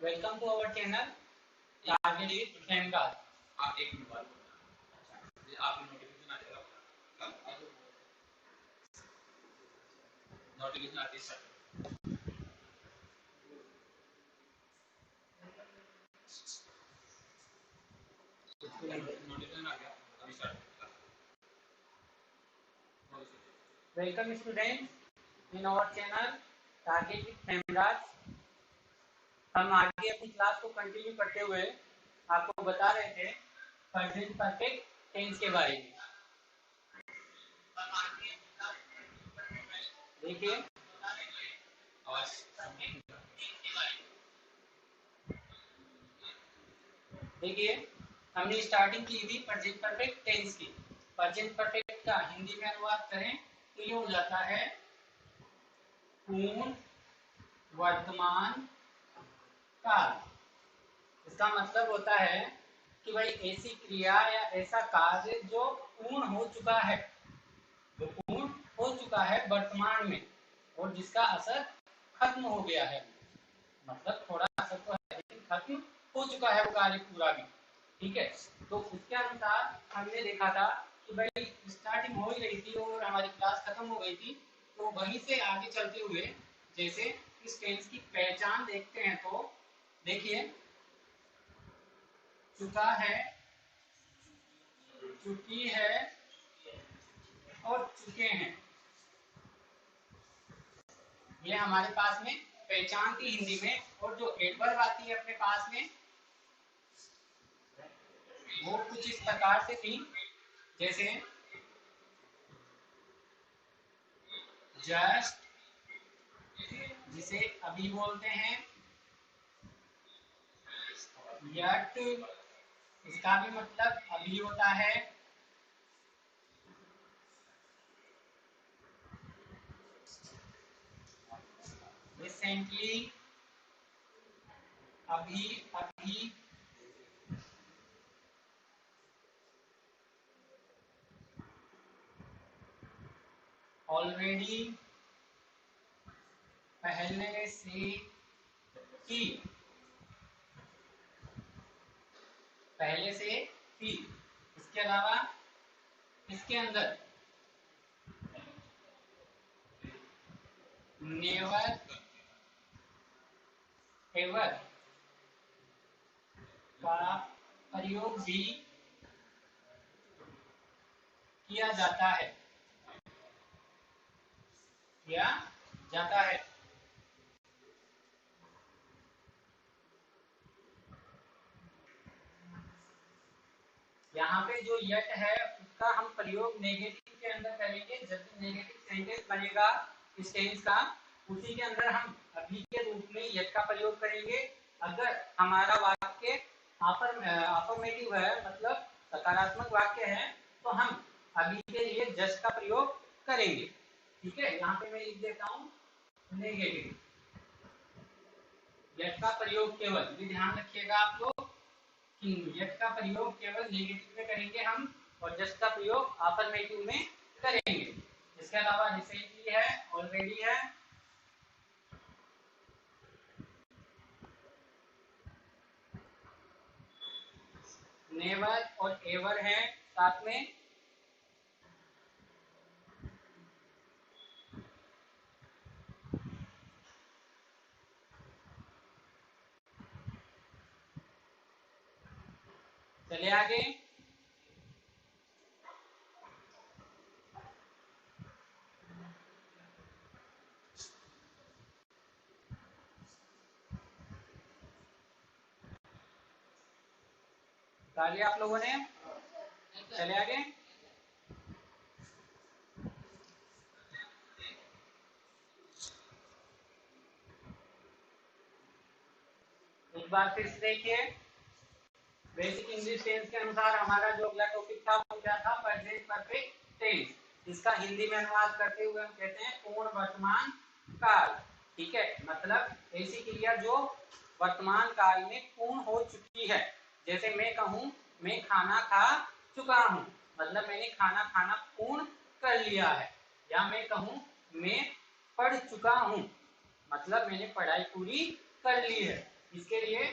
Welcome to our channel target with फेमगाज। आप एक मिनट बाद अच्छा आपको नोटिफिकेशन आ जाएगा नोटिफिकेशन आती है नोटिफिकेशन आ गया अभी start. Welcome students in our channel target with फेमगाज। हम आगे अपनी क्लास को कंटिन्यू करते हुए आपको बता रहे थे प्रेजेंट परफेक्ट टेंस के बारे में। देखिए हमने स्टार्टिंग की थी प्रेजेंट परफेक्ट टेंस की। प्रेजेंट परफेक्ट का हिंदी में अनुवाद करें तो ये हो जाता है पूर्ण वर्तमान काल। इसका मतलब होता है कि भाई ऐसी क्रिया या ऐसा कार्य जो पूर्ण हो चुका है, जो पूर्ण हो चुका है वर्तमान में और जिसका असर खत्म हो गया है। मतलब थोड़ा असर तो है लेकिन खत्म हो चुका है वो कार्य पूरा भी। ठीक है, तो उसके अनुसार हमने देखा था कि भाई स्टार्टिंग हो ही रही थी और हमारी क्लास खत्म हो गई थी, तो वहीं से आगे चलते हुए जैसे इस टेंस की पहचान देखते हैं तो देखिए चुका है, चुकी है और चुके हैं, ये हमारे पास में पहचान थी हिंदी में। और जो एडवर्ब आती है अपने पास में वो कुछ इस प्रकार से थी, जैसे जस्ट, जिसे अभी बोलते हैं, यट, इसका भी मतलब अभी होता है, रिसेंटली, अभी अभी, ऑलरेडी, पहले से ही, पहले से ही। इसके अलावा इसके अंदर नेवर एवर का प्रयोग भी किया जाता है, किया जाता है। यहाँ पे जो यट है उसका हम प्रयोग नेगेटिव के अंदर करेंगे। जब नेगेटिव सेंटेंस बनेगा इस टेंस का, उसी के अंदर हम अभी के रूप में यट का प्रयोग करेंगे। अगर हमारा वाक्य अफर्मेटिव है, मतलब सकारात्मक वाक्य है, तो हम अभी के लिए जस्ट का प्रयोग करेंगे। ठीक है, यहाँ पे मैं लिख देता हूँ नेगेटिव। यट का प्रयोग केवल, ये ध्यान रखिएगा आप लोग, यट का प्रयोग केवल नेगेटिव में करेंगे हम और जस्ट का प्रयोग अफर्मेटिव में करेंगे। इसके अलावा रिसेंटली है, ऑलरेडी है, नेवर और एवर है साथ में, चले आगे। लिया आप लोगों ने, चले आगे। एक बार फिर से देखिए, बेसिक इंग्लिश टेंस के अनुसार हमारा जो अगला टॉपिक था वो क्या था, प्रेजेंट परफेक्ट टेंस। इसका हिंदी में अनुवाद करते हुए हम कहते हैं पूर्ण वर्तमान काल। ठीक है, मतलब ऐसी क्रिया जो वर्तमान काल में पूर्ण हो चुकी है। जैसे मैं कहूँ मैं खाना खा चुका हूँ, मतलब मैंने खाना खाना पूर्ण कर लिया है। या मैं कहूँ मैं पढ़ चुका हूँ, मतलब मैंने पढ़ाई पूरी कर ली है। इसके लिए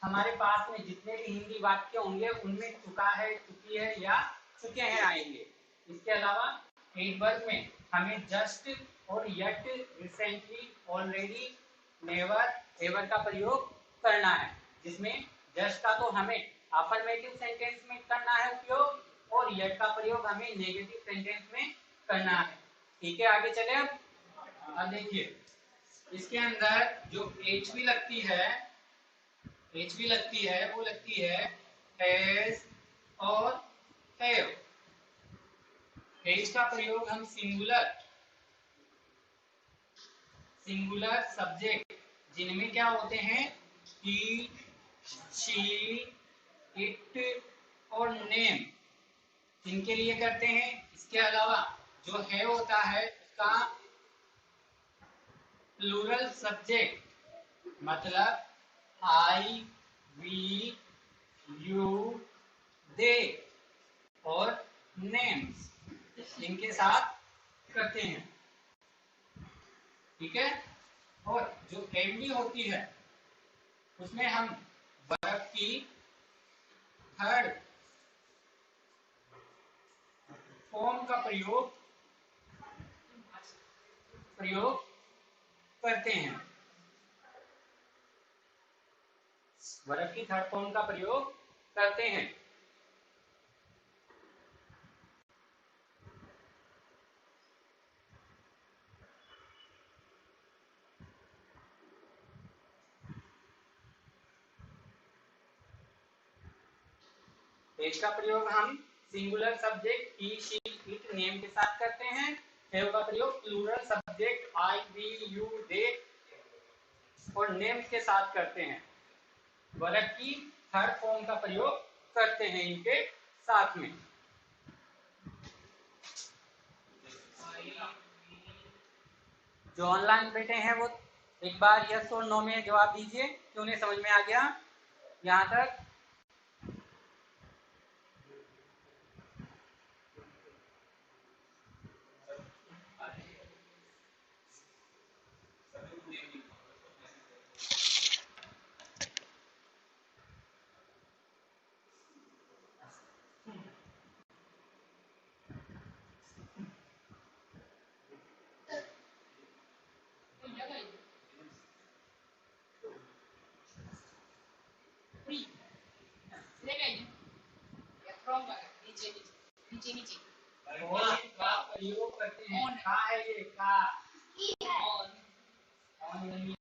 हमारे पास में जितने भी हिंदी वाक्य होंगे उनमें चुका है, चुकी है या चुके हैं आएंगे। इसके अलावा एडवर्ब में हमें जस्ट और yet, recently, already, never, ever का प्रयोग करना है, जिसमें जस्ट का तो हमें अफर्मेटिव सेंटेंस में करना है उपयोग और येट का प्रयोग हमें नेगेटिव सेंटेंस में करना है। ठीक है, आगे चले। अब देखिए इसके अंदर जो एच भी लगती है, वो लगती है हैज और हैव। एच का प्रयोग हम सिंगुलर सब्जेक्ट जिनमें क्या होते हैं ही, शी, इट और नेम, इनके लिए करते हैं। इसके अलावा जो है होता है उसका प्लूरल सब्जेक्ट, मतलब आई, वी, यू, दे और नेम्स, इनके साथ करते हैं। ठीक है, और जो एमडी होती है उसमें हम वर्ब की थर्ड फॉर्म का प्रयोग करते हैं। वर्ब की थर्ड फॉर्म का प्रयोग करते हैं। इसका प्रयोग हम singular subject he, she, it, name के साथ करते हैं। हैव का प्रयोग plural subject I, we, you, they और नेम्स के साथ करते हैं। वर्ब की थर्ड फॉर्म का प्रयोग करते हैं इनके साथ में। जो ऑनलाइन बैठे हैं वो एक बार यस और नो में जवाब दीजिए कि उन्हें समझ में आ गया यहाँ तक। का प्रयोग करते हैं। का है ये, का ऑन नहीं।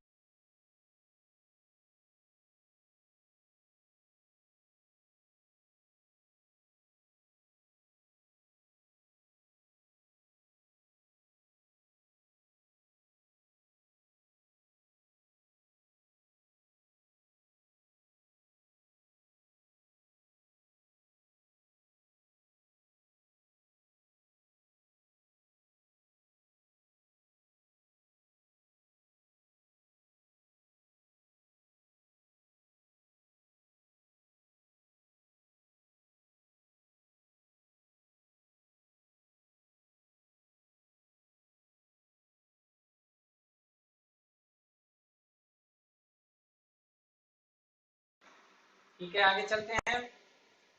ठीक है, आगे चलते हैं।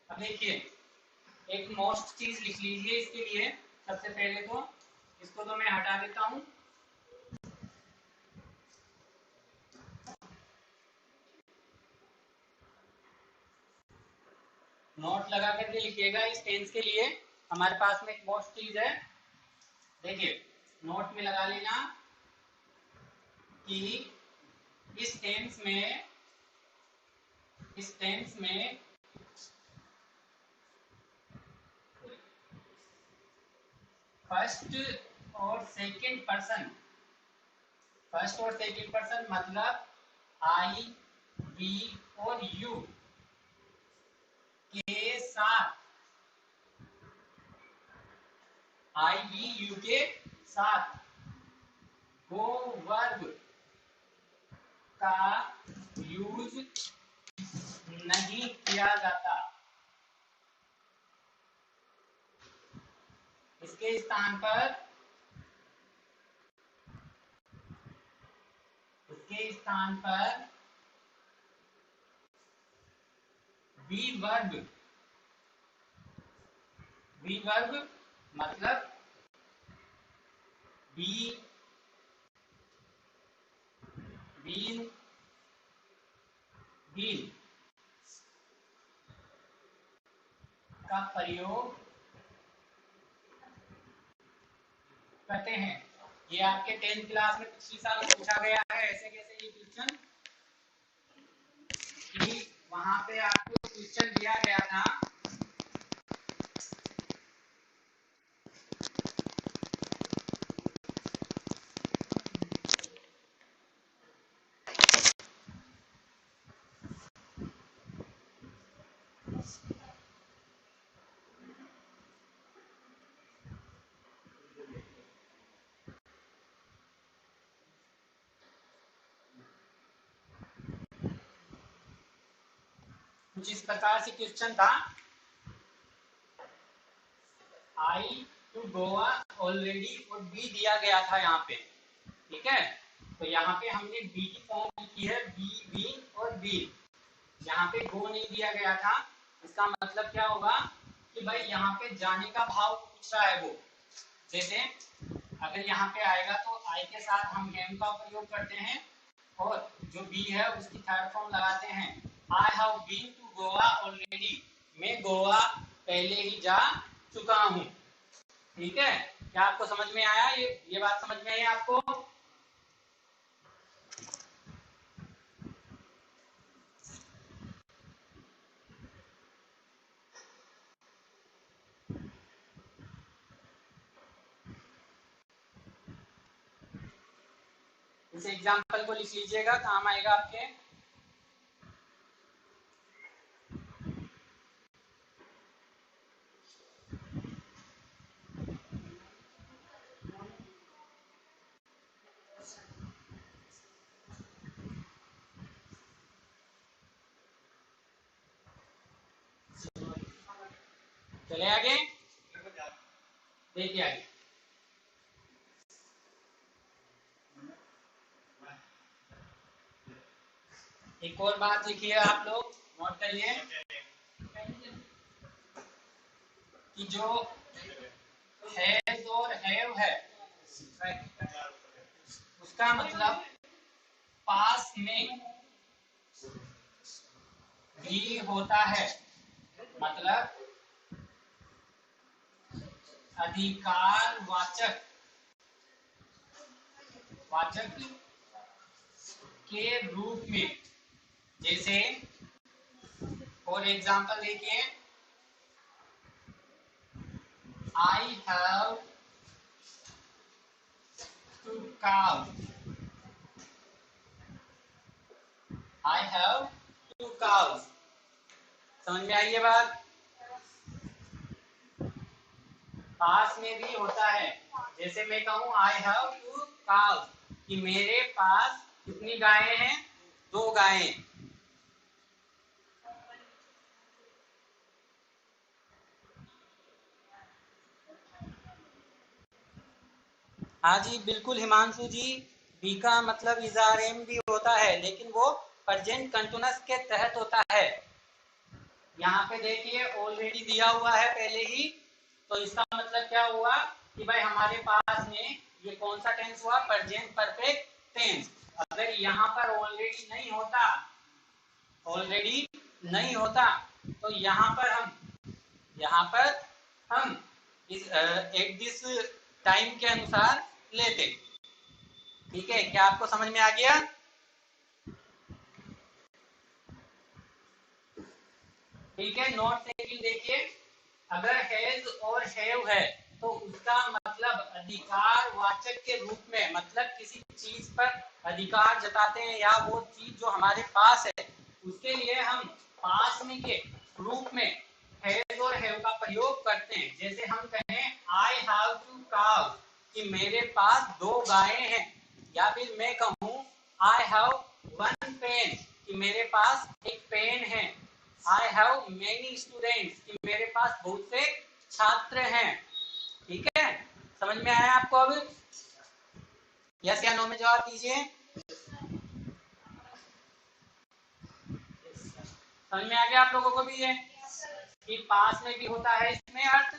अब देखिए एक मोस्ट चीज लिख लीजिए इसके लिए। सबसे पहले तो इसको तो मैं हटा देता हूं। नोट लगा करके लिखिएगा इस टेंस के लिए। हमारे पास में एक मोस्ट चीज है, देखिए नोट में लगा लेना कि इस टेंस में फर्स्ट और सेकंड पर्सन मतलब आई, वी और यू के साथ, आई, वी, यू के साथ गो वर्ब का यूज नहीं किया जाता। इसके स्थान पर बी वर्ब मतलब बी बीन बीन का प्रयोग करते हैं। ये आपके 10th क्लास में पिछली साल पूछा गया है ऐसे कैसे ये क्वेश्चन, कि वहां पे आपको क्वेश्चन दिया गया था कुछ इस प्रकार से क्वेश्चन था, आई टू गोवा ऑलरेडी और बी दिया गया था यहाँ पे, ठीक है। तो यहाँ पे हमने बी की फॉर्म की है, बी बीन और बी, यहाँ पे गो नहीं दिया गया था। इसका मतलब क्या होगा कि भाई यहाँ पे जाने का भाव पूछ रहा है वो। जैसे अगर यहाँ पे आएगा तो आई के साथ हम एम का प्रयोग करते हैं और जो बी है उसकी थर्ड फॉर्म लगाते हैं। I have been to Goa already, मैं गोवा पहले ही जा चुका हूँ, ठीक है। क्या आपको समझ में आया? ये बात समझ में आई आपको? इस एग्जाम्पल को लिख लीजिएगा, काम आएगा आपके। चले आगे, देखिए आगे। एक और बात लिखिए आप लोग, नोट करिए कि जो हैज और हैव है उसका मतलब पास में भी होता है, मतलब अधिकार वाचक के रूप में। जैसे फॉर एग्जाम्पल देखिए, आई हैव टू काव, आई हैव टू काव। समझ में आई ये बात? पास में भी होता है। जैसे मैं कहूँ आई हैव टू काव, कि मेरे पास कितनी गायें हैं? 2 गायें। हाँ जी बिल्कुल हिमांशु जी, बी का मतलब इजारेम भी होता है, लेकिन वो प्रेजेंट कंटिन्यूअस के तहत होता है। यहाँ पे देखिए ऑलरेडी दिया हुआ है पहले ही, तो इसका मतलब क्या हुआ कि भाई हमारे पास में ये कौन सा टेंस हुआ? Present perfect tense. अगर यहाँ पर ऑलरेडी नहीं होता तो यहाँ पर हम इस एट दिस टाइम के अनुसार लेते, ठीक है। क्या आपको समझ में आ गया? ठीक है। नोट सेकंड देखिए, अगर हैज और हैव है तो उसका मतलब अधिकार वाचक के रूप में, मतलब किसी चीज पर अधिकार जताते हैं या वो चीज जो हमारे पास है उसके लिए हम पास में के रूप में हैज और हैव का प्रयोग करते हैं। जैसे हम कहें आई हैव टू काव, कि मेरे पास 2 गायें हैं, या फिर मैं कहूँ आई हैव 1 पेन, कि मेरे पास एक पेन है। आई हैव मेनी स्टूडेंट्स, कि मेरे पास बहुत से छात्र हैं, ठीक है। समझ में आया आपको? अब यस या नो में जवाब दीजिए। समझ में आ गया आप लोगों को भी ये कि पास में भी होता है इसमें अर्थ,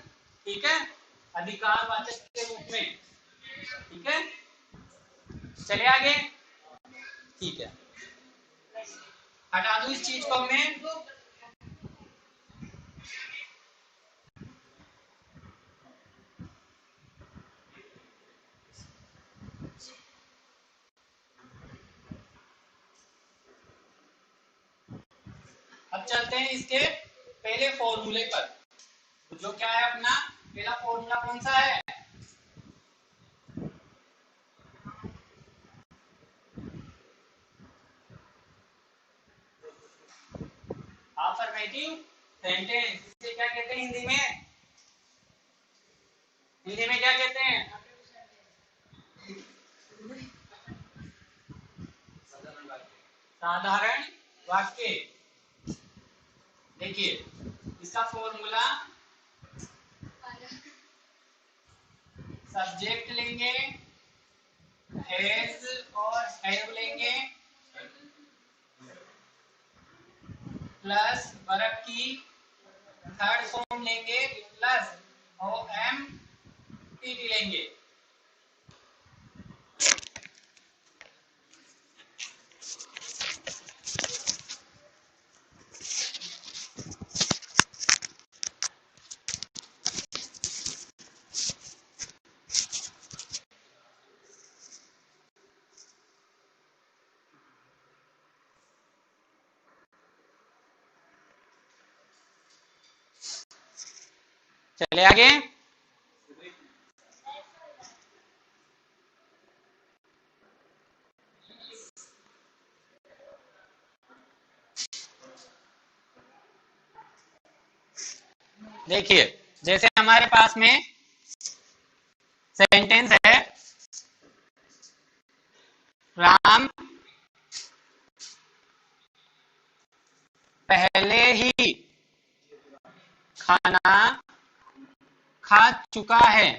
ठीक है, अधिकारवाचक के रूप में, ठीक है। चले आगे, ठीक है, हटा दूं इस चीज को मैं। अब चलते हैं इसके पहले फॉर्मूले पर, जो क्या है अपना पहला फॉर्मूला कौन सा है? Affirmative sentence. इसे क्या कहते हैं हिंदी में? हिंदी में क्या कहते हैं? साधारण वाक्य। देखिए इसका फॉर्मूला, सब्जेक्ट लेंगे, हैज और हैव लेंगे, प्लस वर्ब की थर्ड फॉर्म लेंगे, plus O M P T लेंगे। चले आगे, देखिए जैसे हमारे पास में सेंटेंस है, राम पहले ही खाना खा चुका है।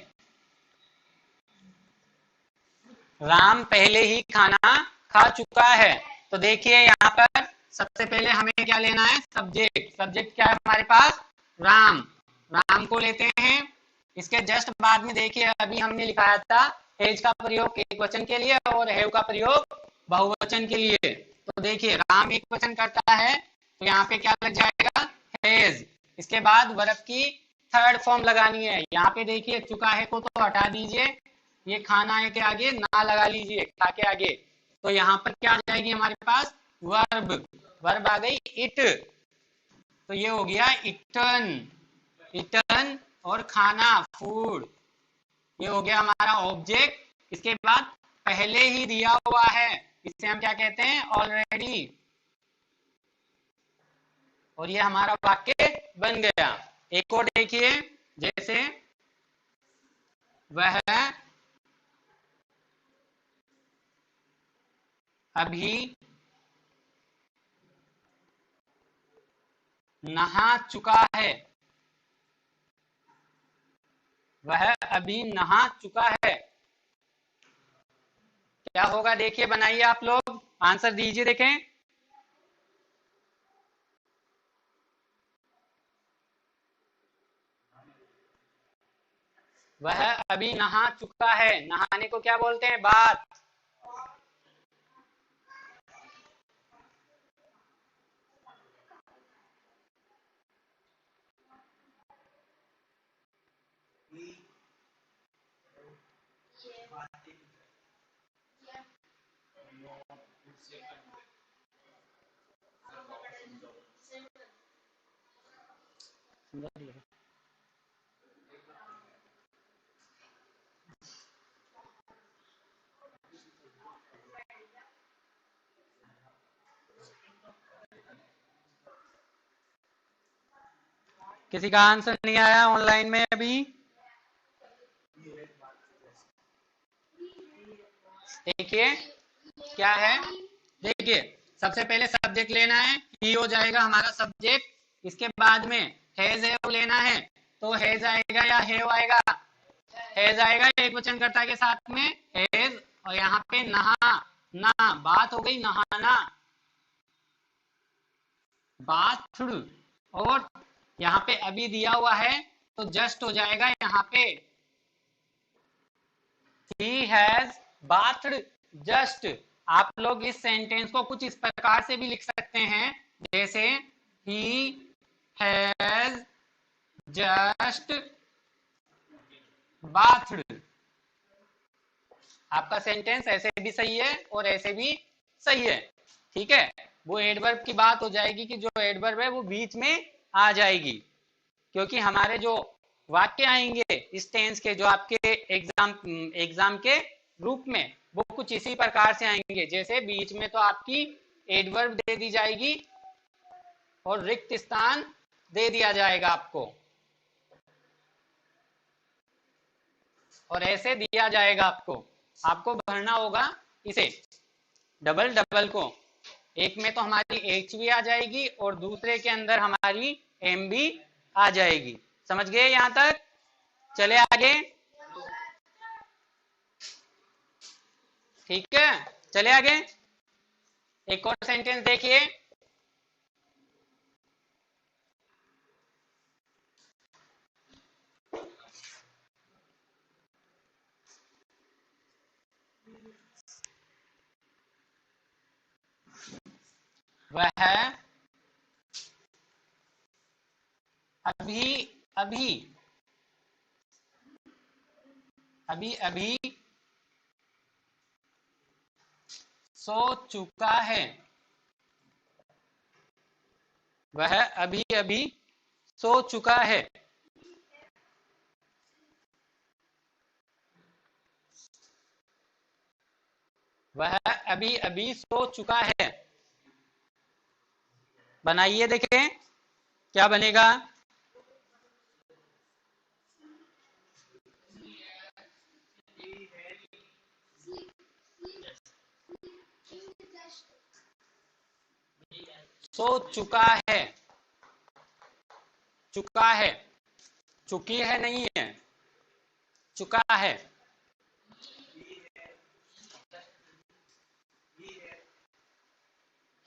राम पहले ही खाना खा चुका है। तो देखिए यहाँ पर सबसे पहले हमें क्या लेना है? सब्जेक्ट। सब्जेक्ट क्या है हमारे पास? राम। राम को लेते हैं। इसके जस्ट बाद में देखिए अभी हमने लिखाया था हैज का प्रयोग एक वचन के लिए और हैव का प्रयोग बहुवचन के लिए। तो देखिए राम एक वचन करता है तो यहाँ पे क्या लग जाएगा? हैज। इसके बाद वर्ब की थर्ड फॉर्म लगानी है। यहाँ पे देखिए चुका है को तो हटा दीजिए, ये खाना है के आगे ना लगा लीजिए, खा के आगे। तो यहाँ पर क्या आ जाएगी हमारे पास? वर्ब। वर्ब आ गई इट, तो ये हो गया इटन। इटन और खाना फूड, ये हो गया हमारा ऑब्जेक्ट। इसके बाद पहले ही दिया हुआ है, इसे हम क्या कहते हैं? ऑलरेडी। और ये हमारा वाक्य बन गया। एक और देखिए, जैसे वह अभी नहा चुका है। वह अभी नहा चुका है। क्या होगा? देखिए बनाइए आप लोग, आंसर दीजिए, देखें। वह अभी नहा चुका है। नहाने को क्या बोलते हैं? बात। किसी का आंसर नहीं आया ऑनलाइन में अभी? देखिए क्या है, देखिए सबसे पहले सब्जेक्ट लेना है, ही हो जाएगा हमारा सब्जेक्ट। इसके बाद में हैज हैव लेना है, तो हैज आएगा या हैव आएगा? हैज आएगा एक वचन कर्ता के साथ में हैज। और यहाँ पे नहा, ना बात हो गई नहाना। बाथड, और यहाँ पे अभी दिया हुआ है तो जस्ट हो जाएगा यहाँ पे he has bathed just। आप लोग इस सेंटेंस को कुछ इस प्रकार से भी लिख सकते हैं, जैसे he has just bathed। आपका सेंटेंस ऐसे भी सही है और ऐसे भी सही है, ठीक है। वो एडवर्ब की बात हो जाएगी कि जो एडवर्ब है वो बीच में आ जाएगी, क्योंकि हमारे जो वाक्य आएंगे इस टेंस के, जो आपके एग्जाम के रूप में, वो कुछ इसी प्रकार से आएंगे, जैसे बीच में तो आपकी एडवर्ब दे दी जाएगी और रिक्त स्थान दे दिया जाएगा आपको, और ऐसे दिया जाएगा आपको भरना होगा इसे डबल डबल को। एक में तो हमारी एच भी आ जाएगी और दूसरे के अंदर हमारी एम भी आ जाएगी। समझ गए यहां तक? चले आगे, ठीक है, चले आगे। एक और सेंटेंस देखिए, वह अभी अभी अभी अभी सो चुका है। वह अभी अभी सो चुका है। वह अभी अभी सो चुका है। बनाइए, देखें क्या बनेगा। सो चुका है, चुका है, चुकी है नहीं है, चुका है।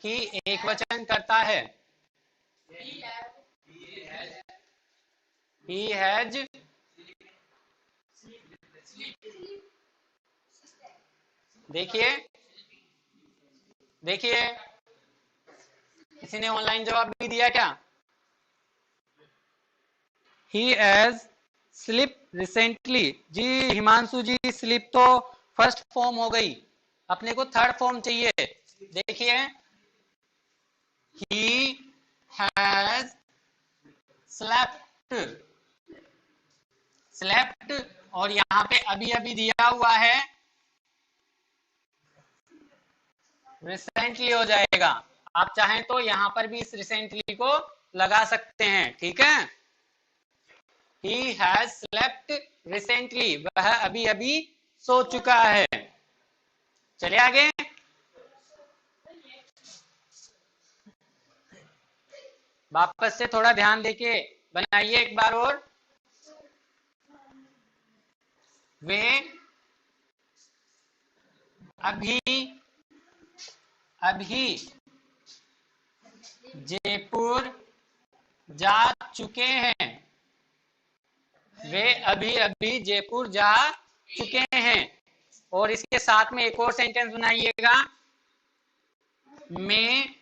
ही एक वचन करता है। ही हैज, देखिए देखिए, किसी ने ऑनलाइन जवाब भी दिया क्या? He has slip recently. जी हिमांशु जी, स्लिप तो फर्स्ट फॉर्म हो गई, अपने को थर्ड फॉर्म चाहिए। देखिए, ही हैज स्लेप्ट, स्लेप्ट, और यहाँ पे अभी अभी दिया हुआ है रिसेंटली हो जाएगा। आप चाहें तो यहाँ पर भी इस रिसेंटली को लगा सकते हैं, ठीक है। He has slept recently, वह अभी अभी सो चुका है। चले आगे, वापस से थोड़ा ध्यान देके बनाइए एक बार और। वे अभी अभी जयपुर जा चुके हैं। वे अभी अभी जयपुर जा चुके हैं। और इसके साथ में एक और सेंटेंस बनाइएगा, मैं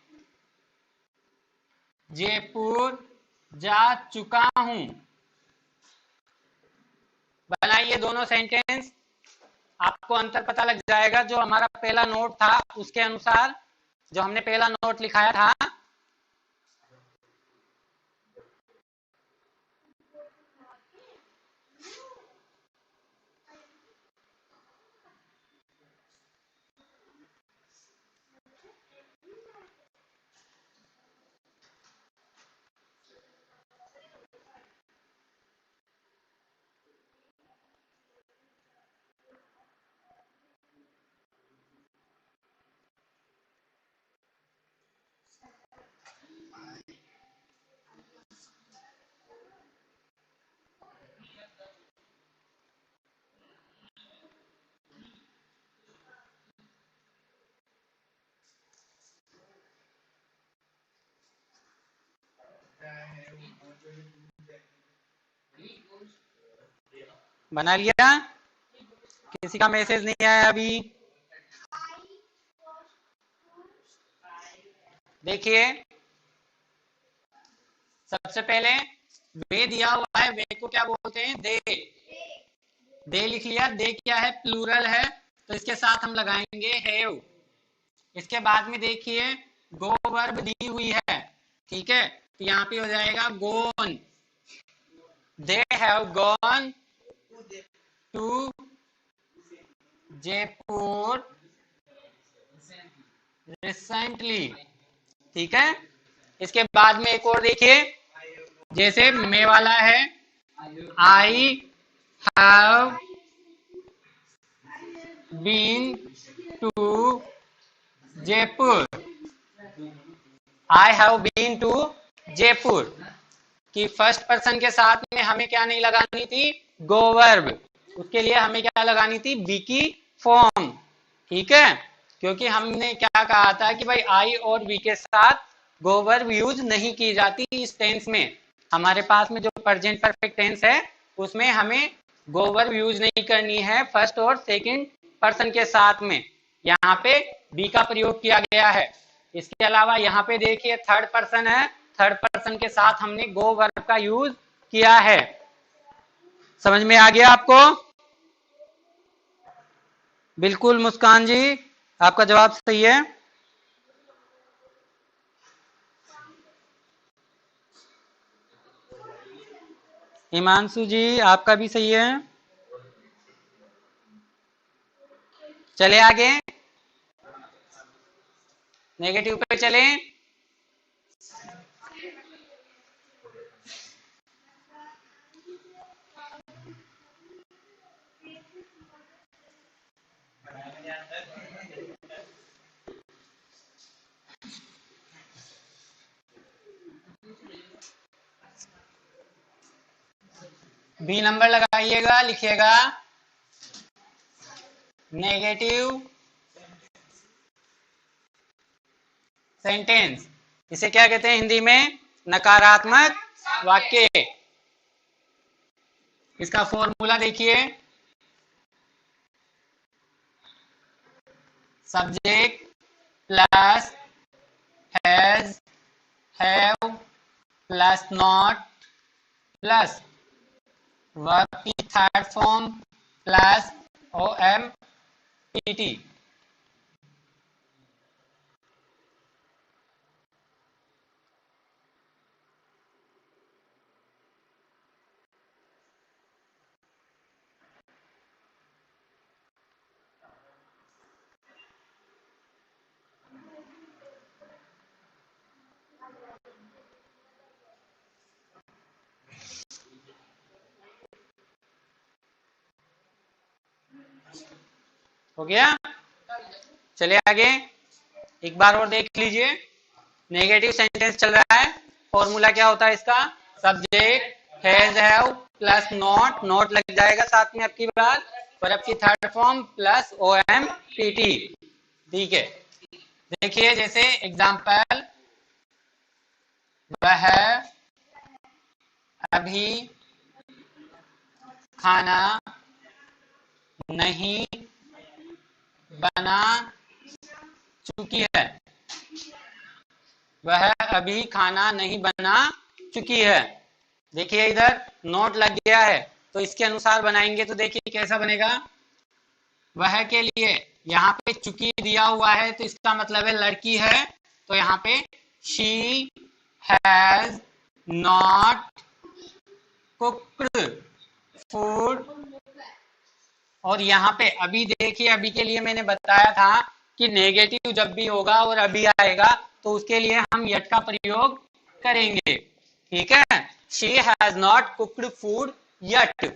जयपुर जा चुका हूं। बनाइए दोनों सेंटेंस, आपको अंतर पता लग जाएगा। जो हमारा पहला नोट था उसके अनुसार, जो हमने पहला नोट लिखाया था, बना लिया? किसी का मैसेज नहीं आया अभी? देखिए, सबसे पहले वे दिया हुआ है, वे को क्या बोलते हैं? दे। दे लिख लिया। दे क्या है? प्लूरल है, तो इसके साथ हम लगाएंगे हैव। इसके बाद में देखिए गो वर्ब दी हुई है, ठीक है, तो यहाँ पे हो जाएगा gone. They have gone to Jaipur recently, ठीक है। इसके बाद में एक और देखिए, जैसे मे वाला है, I have been to Jaipur. I have been to Jaipur कि फर्स्ट पर्सन के साथ में हमें क्या नहीं लगानी थी? गो वर्ब। उसके लिए हमें क्या लगानी थी? बी की फॉर्म, ठीक है। क्योंकि हमने क्या कहा था कि भाई आई और बी के साथ गो वर्ब यूज नहीं की जाती इस टेंस में। हमारे पास में जो प्रेजेंट परफेक्ट टेंस है उसमें हमें गो वर्ब यूज नहीं करनी है फर्स्ट और सेकंड पर्सन के साथ में। यहाँ पे बी का प्रयोग किया गया है। इसके अलावा यहाँ पे देखिए थर्ड पर्सन है, थर्ड पर्सन के साथ हमने गो वर्ब का यूज किया है। समझ में आ गया आपको? बिल्कुल मुस्कान जी, आपका जवाब सही है। हिमांशु जी, आपका भी सही है। चले आगे, नेगेटिव पे चलें। बी नंबर लगाइएगा, लिखिएगा नेगेटिव सेंटेंस। इसे क्या कहते हैं हिंदी में? नकारात्मक वाक्य। इसका फॉर्मूला देखिए, subject plus has have plus not plus verb की third form plus O M P T. हो गया? चलिए आगे एक बार और देख लीजिए। नेगेटिव सेंटेंस चल रहा है, फॉर्मूला क्या होता है इसका? Subject has have plus not, not लग जाएगा साथ में आपकी बात, वर्ब की third form plus O M P T, ठीक है। देखिए जैसे एग्जांपल, वह अभी खाना नहीं बना चुकी है। वह अभी खाना नहीं बना चुकी है। देखिए इधर नोट लग गया है, तो इसके अनुसार बनाएंगे तो देखिए कैसा बनेगा। वह के लिए यहाँ पे चुकी दिया हुआ है, तो इसका मतलब है लड़की है, तो यहाँ पे she has not cooked food. और यहाँ पे अभी देखिए, अभी के लिए मैंने बताया था कि नेगेटिव जब भी होगा और अभी आएगा तो उसके लिए हम यट का प्रयोग करेंगे, ठीक है। She has not cooked food yet.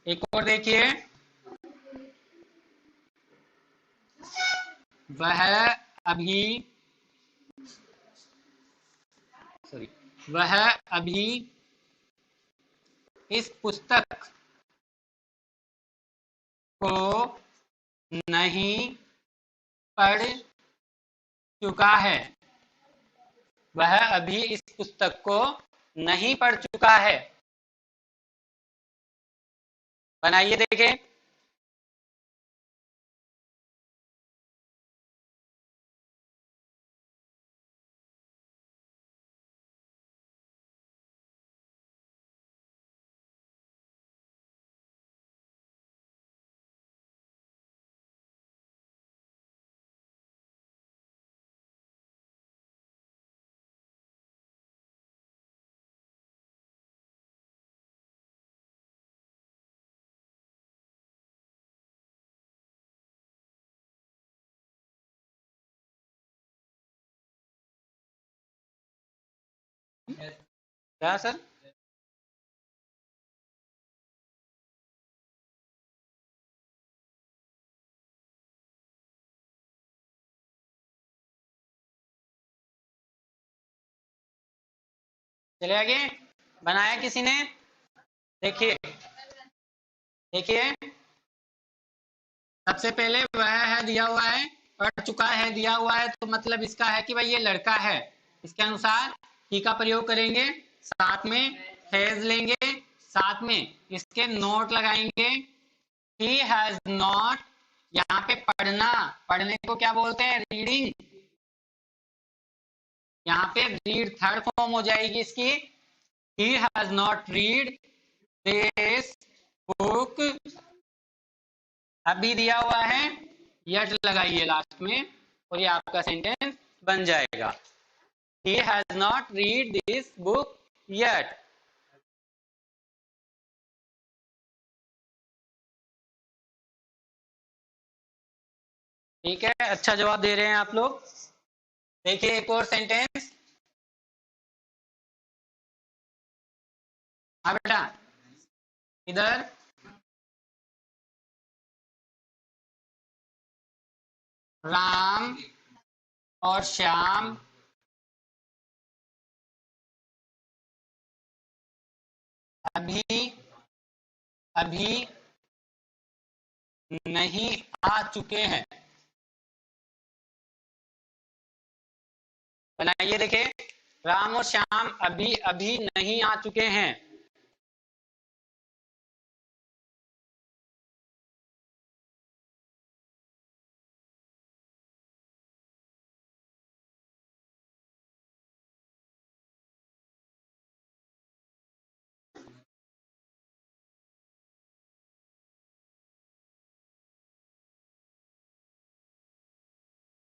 एक और देखिए, वह अभी, सॉरी, वह अभी इस पुस्तक को नहीं पढ़ चुका है। वह अभी इस पुस्तक को नहीं पढ़ चुका है। बनाइए देखें। क्या सर? चले आगे। बनाया किसी ने? देखिए देखिए, सबसे पहले वह है दिया हुआ है, पढ़ चुका है दिया हुआ है, तो मतलब इसका है कि भाई ये लड़का है। इसके अनुसार ही का प्रयोग करेंगे, साथ में हैज लेंगे, साथ में इसके नोट लगाएंगे। ही हैज नॉट, यहाँ पे पढ़ना, पढ़ने को क्या बोलते हैं? रीडिंग। यहाँ पे रीड थर्ड फॉर्म हो जाएगी इसकी। He has not read this book. अभी दिया हुआ है, यट लगाइए लास्ट में और ये आपका सेंटेंस बन जाएगा। He has not read this book yet. ठीक है, अच्छा जवाब दे रहे हैं आप लोग। देखिए एक और सेंटेंस। हाँ बेटा, इधर राम और श्याम अभी अभी नहीं आ चुके हैं। बनाइए देखे, राम और श्याम अभी अभी नहीं आ चुके हैं।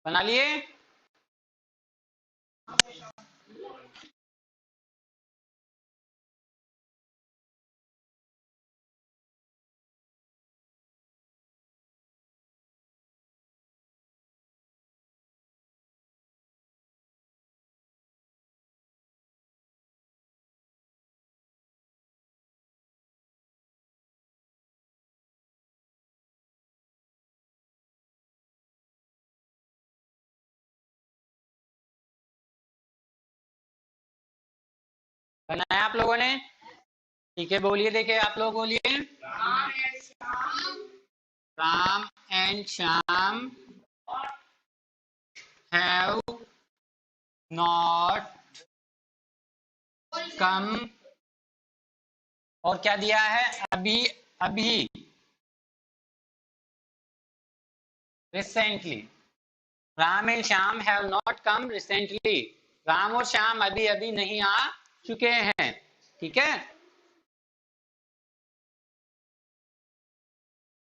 बना लिए? बनाया आप लोगों ने? ठीक है, बोलिए, देखे आप लोग बोलिए। Ram and Shyam have not come, और क्या दिया है? अभी अभी, recently. Ram and Shyam have not come recently. Ram और श्याम अभी अभी नहीं आ चुके हैं। ठीक है,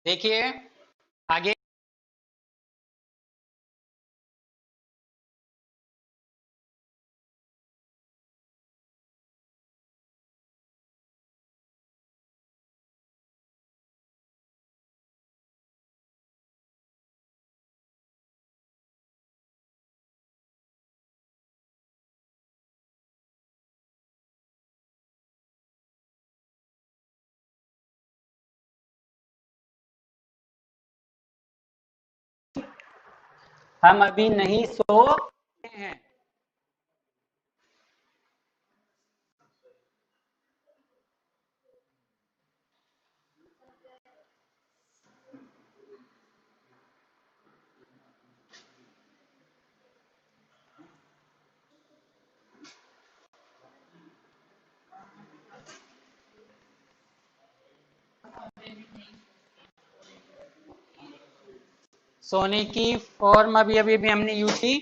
देखिए आगे। हम अभी नहीं सो हैं। सोने की फॉर्म अभी अभी भी हमने यूज की।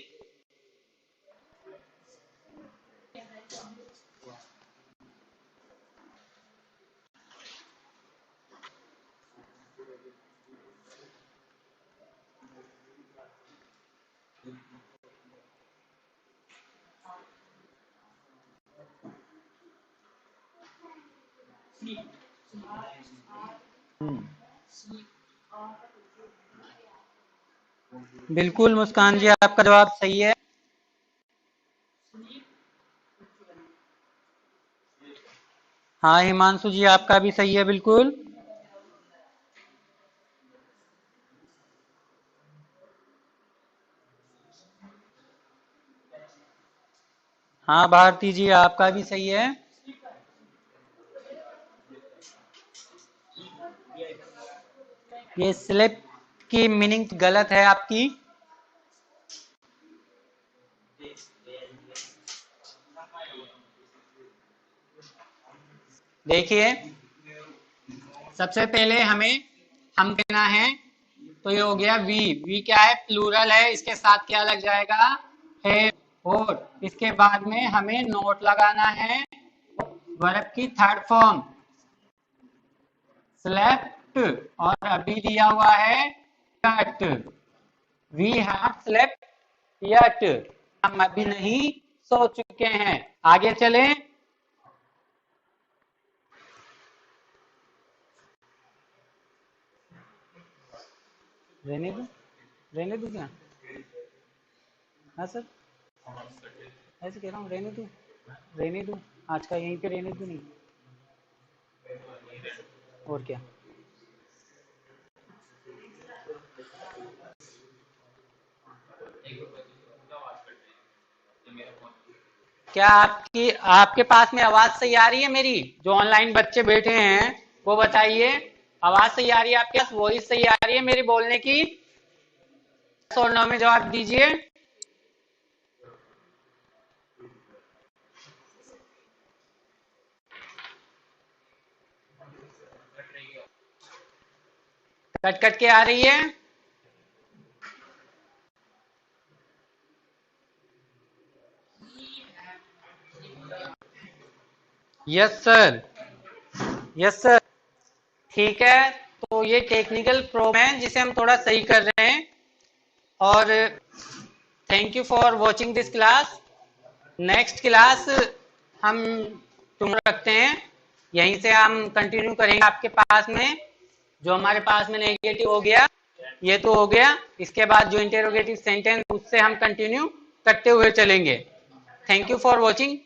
बिल्कुल मुस्कान जी, आपका जवाब सही है। हाँ हिमांशु जी, आपका भी सही है बिल्कुल। हाँ भारती जी, आपका भी सही है। ये स्लिप की मीनिंग गलत है आपकी। देखिए, सबसे पहले हम कहना है, तो ये हो गया वी क्या है, प्लूरल है, इसके साथ क्या लग जाएगा, है। और इसके बाद में हमें नोट लगाना है वर्ब की थर्ड फॉर्म स्लेप्ट, और अभी दिया हुआ है yet. We have slept yet, हम अभी नहीं सो चुके हैं। आगे चले। रहने दो, रहने दो क्या? हाँ सर, ऐसे कह रहा हूँ, रहने दो, आज का यहीं पे रहने दो, नहीं और क्या। क्या आपके पास में आवाज सही आ रही है मेरी? जो ऑनलाइन बच्चे बैठे हैं वो बताइए, आवाज सही आ रही है आपके पास, वॉइस सही आ रही है मेरी बोलने की? और नो में जवाब दीजिए। कट कट के आ रही है? Yes sir, yes sir. ठीक है, तो ये टेक्निकल प्रॉब्लम है जिसे हम थोड़ा सही कर रहे हैं। और thank you for watching this class. Next class हम तुम रखते हैं, यहीं से हम कंटिन्यू करेंगे आपके पास में। जो हमारे पास में नेगेटिव हो गया, ये तो हो गया, इसके बाद जो इंटेरोगेटिव सेंटेंस उससे हम कंटिन्यू करते हुए चलेंगे। Thank you for watching.